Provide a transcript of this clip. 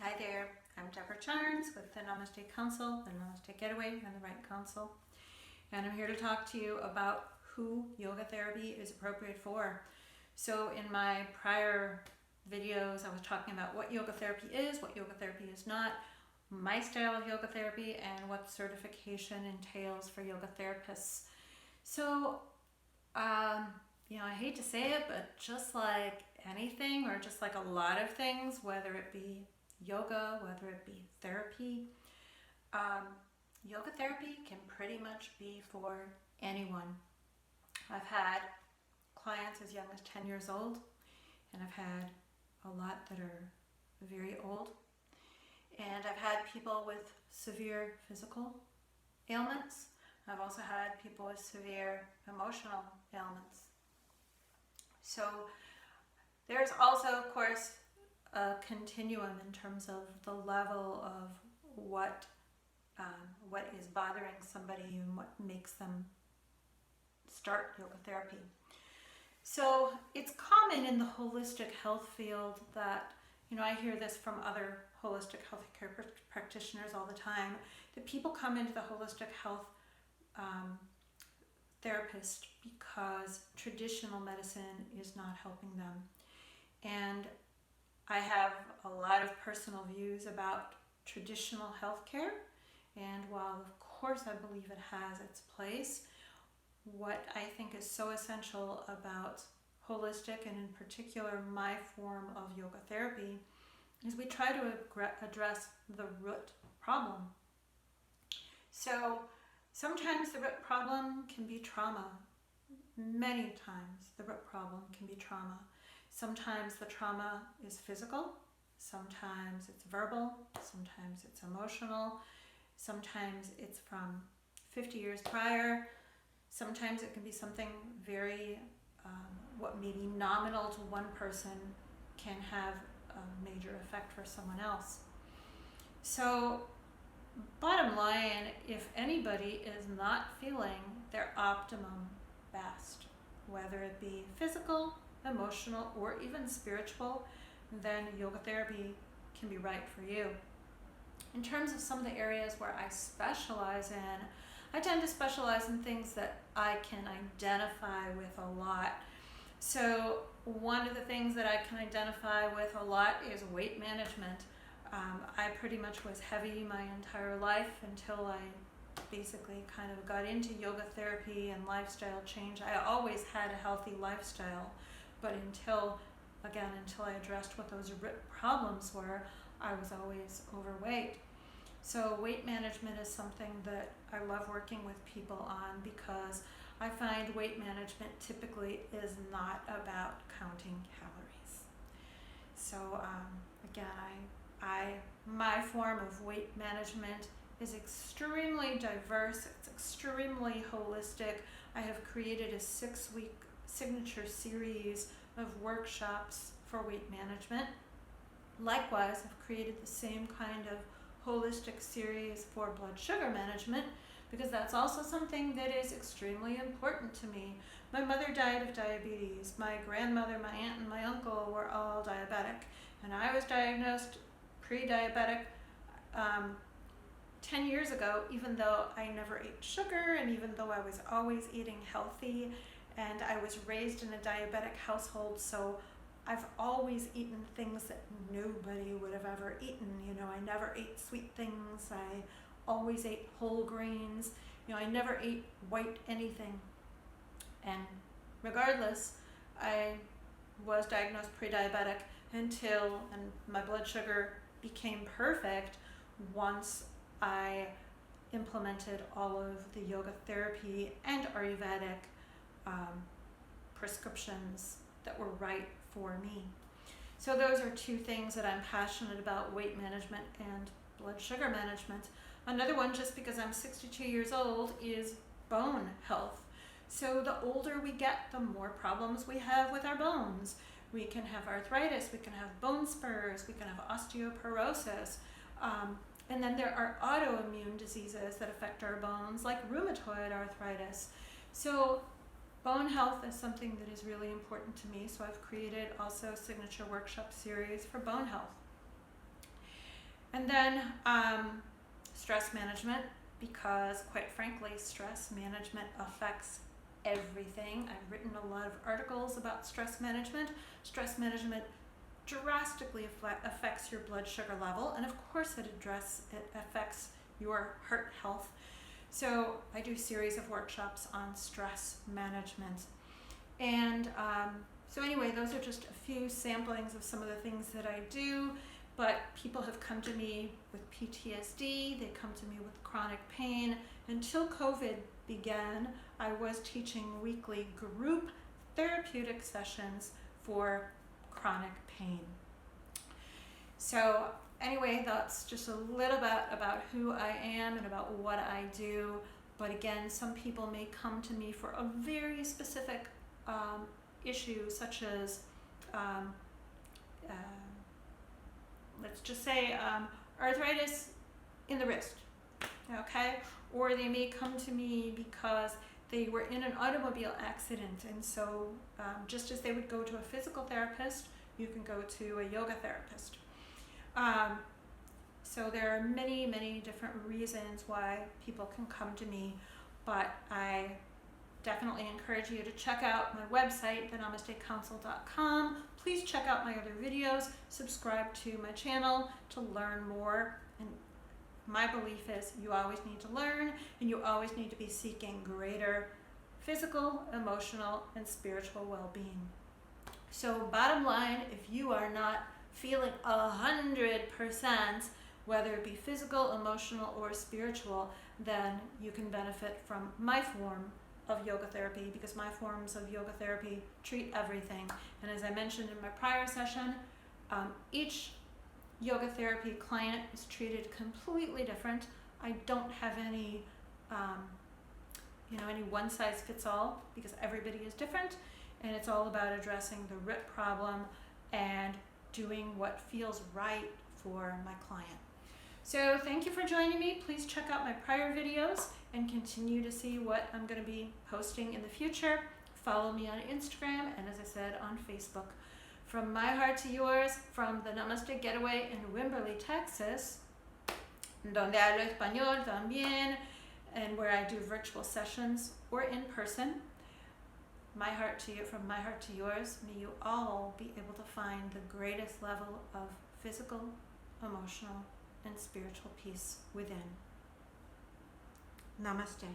Hi there, I'm Deborah Charnes with the Namaste Council, the Namaste Getaway, and the Right Council. And I'm here to talk to you about who yoga therapy is appropriate for. So in my prior videos, I was talking about what yoga therapy is, what yoga therapy is not, my style of yoga therapy, and what certification entails for yoga therapists. So, I hate to say it, but just like anything, or just like a lot of things, whether it be yoga, whether it be therapy, yoga therapy can pretty much be for anyone. I've had clients as young as 10 years old, and I've had a lot that are very old. And I've had people with severe physical ailments. I've also had people with severe emotional ailments. So there's also, of course, a continuum in terms of the level of what is bothering somebody and what makes them start yoga therapy. So it's common in the holistic health field that, I hear this from other holistic health care practitioners all the time, that people come into the holistic health therapist because traditional medicine is not helping them. And I have a lot of personal views about traditional healthcare, and while of course I believe it has its place, what I think is so essential about holistic, and in particular my form of yoga therapy, is we try to address the root problem. So sometimes the root problem can be trauma. Many times the root problem can be trauma. Sometimes the trauma is physical, sometimes it's verbal, sometimes it's emotional, sometimes it's from 50 years prior, sometimes it can be something very, what may be nominal to one person can have a major effect for someone else. So bottom line, if anybody is not feeling their optimum best, whether it be physical, emotional, or even spiritual, then yoga therapy can be right for you. In terms of some of the areas where I specialize in, I tend to specialize in things that I can identify with a lot. So one of the things that I can identify with a lot is weight management. I pretty much was heavy my entire life until I basically kind of got into yoga therapy and lifestyle change. I always had a healthy lifestyle, but until I addressed what those root problems were, I was always overweight. So weight management is something that I love working with people on, because I find weight management typically is not about counting calories. So my form of weight management is extremely diverse, it's extremely holistic. I have created a 6-week signature series of workshops for weight management. Likewise, I've created the same kind of holistic series for blood sugar management, because that's also something that is extremely important to me. My mother died of diabetes. My grandmother, my aunt, and my uncle were all diabetic, and I was diagnosed pre-diabetic 10 years ago, even though I never ate sugar, and even though I was always eating healthy, and I was raised in a diabetic household, so I've always eaten things that nobody would have ever eaten. I never ate sweet things. I always ate whole grains. I never ate white anything. And regardless, I was diagnosed pre-diabetic and my blood sugar became perfect once I implemented all of the yoga therapy and Ayurvedic prescriptions that were right for me. So those are two things that I'm passionate about: weight management and blood sugar management. Another one, just because I'm 62 years old, is bone health. So the older we get, the more problems we have with our bones. We can have arthritis, we can have bone spurs, we can have osteoporosis, and then there are autoimmune diseases that affect our bones, like rheumatoid arthritis. So bone health is something that is really important to me, so I've created also a signature workshop series for bone health. And then stress management, because quite frankly, stress management affects everything. I've written a lot of articles about stress management. Stress management drastically affects your blood sugar level, and of course it affects your heart health. So I do a series of workshops on stress management. And so anyway, those are just a few samplings of some of the things that I do, but people have come to me with PTSD, they come to me with chronic pain. Until COVID began, I was teaching weekly group therapeutic sessions for chronic pain. So anyway, that's just a little bit about who I am and about what I do. But again, some people may come to me for a very specific issue, such as let's just say arthritis in the wrist, okay? Or they may come to me because they were in an automobile accident, and so just as they would go to a physical therapist, you can go to a yoga therapist. So there are many, many different reasons why people can come to me, but I definitely encourage you to check out my website, thenamastecouncil.com. Please check out my other videos, subscribe to my channel to learn more. And my belief is you always need to learn, and you always need to be seeking greater physical, emotional, and spiritual well-being. So bottom line, if you are not feeling 100%, whether it be physical, emotional, or spiritual, then you can benefit from my form of yoga therapy, because my forms of yoga therapy treat everything. And as I mentioned in my prior session, each yoga therapy client is treated completely different. I don't have any any one size fits all, because everybody is different, and it's all about addressing the root problem and doing what feels right for my client. So thank you for joining me. Please check out my prior videos and continue to see what I'm going to be posting in the future. Follow me on Instagram and, as I said, on Facebook. From my heart to yours, from the Namaste Getaway in Wimberley, Texas, donde hablo español también, and where I do virtual sessions or in person. My heart to you, from my heart to yours, may you all be able to find the greatest level of physical, emotional, and spiritual peace within. Namaste.